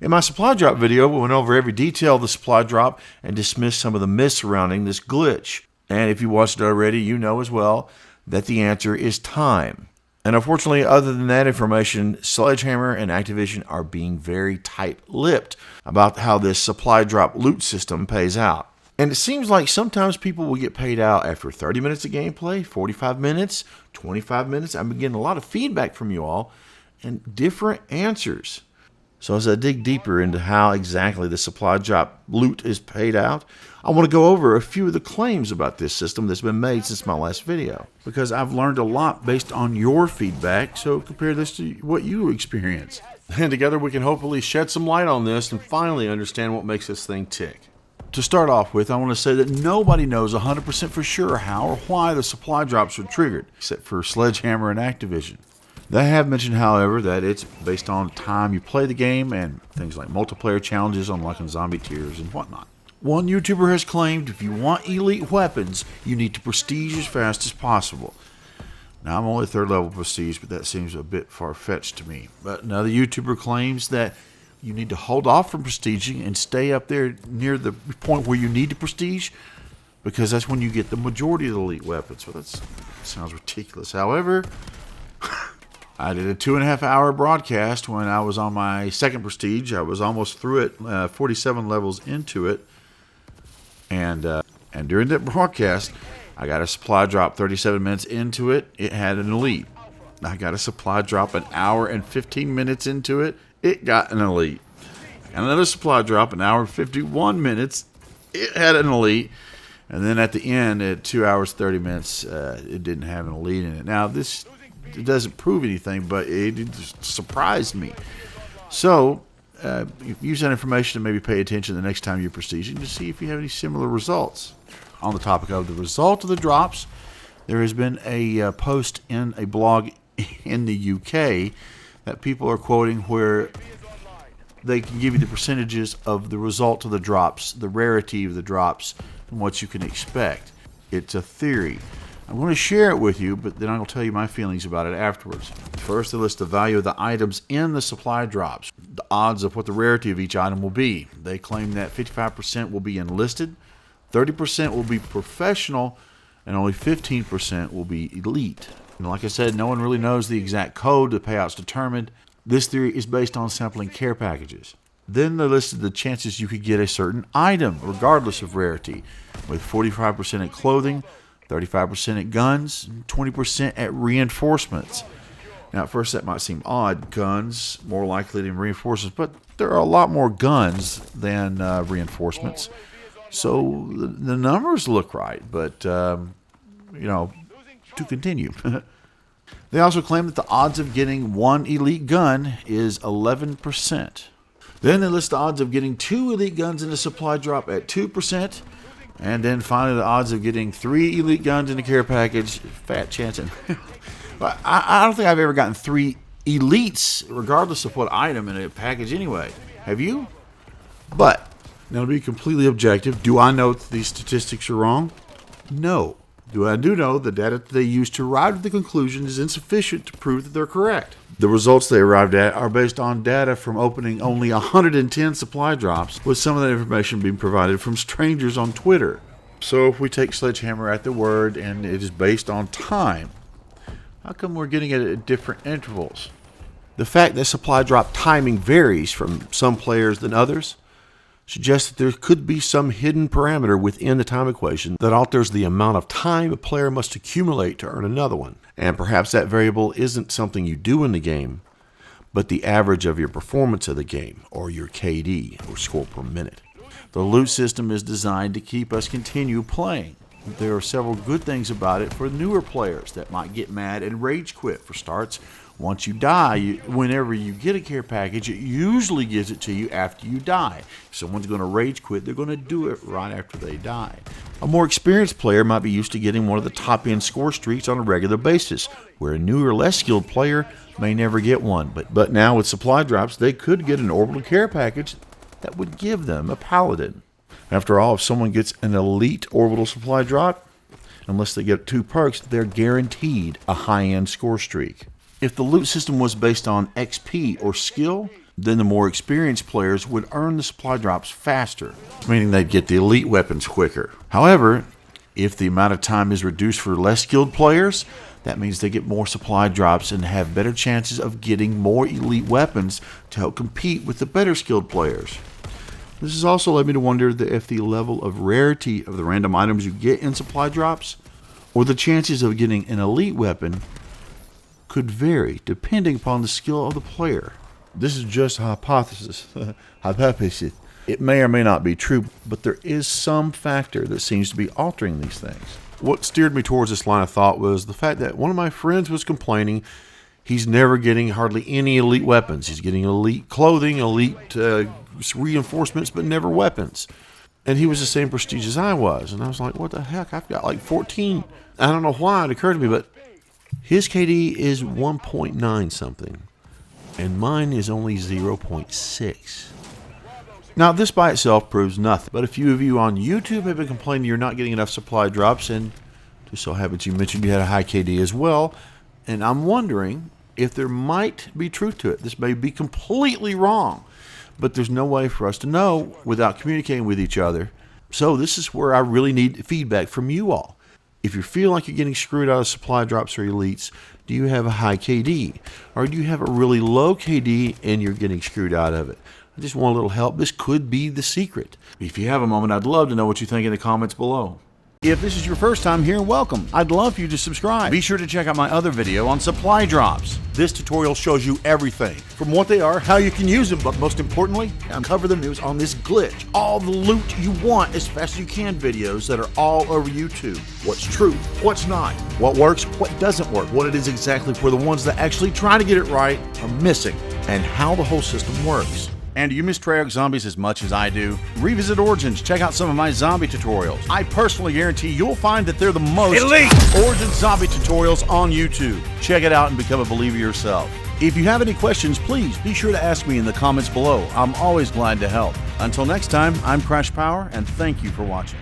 In my supply drop video, we went over every detail of the supply drop and dismissed some of the myths surrounding this glitch. And if you watched it already, you know as well that the answer is time. And unfortunately, other than that information, Sledgehammer and Activision are being very tight-lipped about how this supply drop loot system pays out. And it seems like sometimes people will get paid out after 30 minutes of gameplay, 45 minutes, 25 minutes. I've been getting a lot of feedback from you all and different answers. So as I dig deeper into how exactly the supply drop loot is paid out, I want to go over a few of the claims about this system that's been made since my last video, because I've learned a lot based on your feedback, so compare this to what you experience. And together we can hopefully shed some light on this and finally understand what makes this thing tick. To start off with, I want to say that nobody knows 100% for sure how or why the supply drops are triggered, except for Sledgehammer and Activision. They have mentioned, however, that it's based on time you play the game and things like multiplayer challenges, unlocking zombie tiers, and whatnot. One YouTuber has claimed if you want elite weapons, you need to prestige as fast as possible. Now, I'm only 3rd level prestige, but that seems a bit far-fetched to me. But another YouTuber claims that you need to hold off from prestiging and stay up there near the point where you need to prestige, because that's when you get the majority of the elite weapons. Well, that sounds ridiculous. However, I did a 2.5 hour broadcast when I was on my 2nd prestige. I was almost through it, 47 levels into it. And during that broadcast, I got a supply drop 37 minutes into it. It had an elite. I got a supply drop an hour and 15 minutes into it. It got an elite. I got another supply drop an hour and 51 minutes. It had an elite. And then at the end, at 2 hours 30 minutes, it didn't have an elite in it. Now, it doesn't prove anything, but it just surprised me. So, use that information to maybe pay attention the next time you're prestiging to see if you have any similar results. On the topic of the result of the drops, there has been a post in a blog in the UK that people are quoting where they can give you the percentages of the result of the drops, the rarity of the drops, and what you can expect. It's a theory. I'm going to share it with you, but then I'll tell you my feelings about it afterwards. First, they list the value of the items in the supply drops, the odds of what the rarity of each item will be. They claim that 55% will be enlisted, 30% will be professional, and only 15% will be elite. And like I said, no one really knows the exact code the payout's determined. This theory is based on sampling care packages. Then they listed the chances you could get a certain item, regardless of rarity, with 45% at clothing, 35% at guns, 20% at reinforcements. Now, at first that might seem odd. Guns more likely than reinforcements, but there are a lot more guns than reinforcements. So the numbers look right, but, to continue. They also claim that the odds of getting one elite gun is 11%. Then they list the odds of getting 2 elite guns in a supply drop at 2%. And then finally, the odds of getting 3 elite guns in a care package, fat chance. I don't think I've ever gotten 3 elites, regardless of what item in a package anyway. Have you? But, now to be completely objective, do I know that these statistics are wrong? No. I do know the data that they use to arrive at the conclusion is insufficient to prove that they're correct. The results they arrived at are based on data from opening only 110 supply drops, with some of that information being provided from strangers on Twitter. So if we take Sledgehammer at the word and it is based on time, how come we're getting it at different intervals? The fact that supply drop timing varies from some players than others suggests that there could be some hidden parameter within the time equation that alters the amount of time a player must accumulate to earn another one. And perhaps that variable isn't something you do in the game, but the average of your performance of the game, or your KD, or score per minute. The loot system is designed to keep us continue playing. There are several good things about it for newer players that might get mad and rage quit. For starts, once you die, whenever you get a care package, it usually gives it to you after you die. If someone's going to rage quit, they're going to do it right after they die. A more experienced player might be used to getting one of the top-end Scorestreaks on a regular basis, where a newer, less skilled player may never get one. But now with supply drops, they could get an orbital care package that would give them a paladin. After all, if someone gets an elite orbital supply drop, unless they get 2 perks, they're guaranteed a high-end score streak. If the loot system was based on XP or skill, then the more experienced players would earn the supply drops faster, meaning they'd get the elite weapons quicker. However, if the amount of time is reduced for less skilled players, that means they get more supply drops and have better chances of getting more elite weapons to help compete with the better skilled players. This has also led me to wonder if the level of rarity of the random items you get in supply drops or the chances of getting an elite weapon could vary depending upon the skill of the player. This is just a hypothesis. Hypothesis. It may or may not be true, but there is some factor that seems to be altering these things. What steered me towards this line of thought was the fact that one of my friends was complaining he's never getting hardly any elite weapons. He's getting elite clothing, elite reinforcements, but never weapons. And he was the same prestige as I was. And I was like, what the heck? I've got like 14. I don't know why it occurred to me, but his KD is 1.9 something. And mine is only 0.6. Now, this by itself proves nothing, but a few of you on YouTube have been complaining you're not getting enough supply drops, and just so happens you mentioned you had a high KD as well, and I'm wondering if there might be truth to it. This may be completely wrong, but there's no way for us to know without communicating with each other. So this is where I really need feedback from you all. If you feel like you're getting screwed out of supply drops or elites, do you have a high KD? Or do you have a really low KD and you're getting screwed out of it? I just want a little help. This could be the secret. If you have a moment, I'd love to know what you think in the comments below. If this is your first time here, welcome. I'd love for you to subscribe. Be sure to check out my other video on supply drops. This tutorial shows you everything, from what they are, how you can use them, but most importantly, uncover the news on this glitch. All the loot you want as fast as you can videos that are all over YouTube. What's true, what's not, what works, what doesn't work, what it is exactly for the ones that actually try to get it right are missing, and how the whole system works. And do you miss Treyarch zombies as much as I do? Revisit Origins, check out some of my zombie tutorials. I personally guarantee you'll find that they're the most elite Origins zombie tutorials on YouTube. Check it out and become a believer yourself. If you have any questions, please be sure to ask me in the comments below. I'm always glad to help. Until next time, I'm CrashPower, and thank you for watching.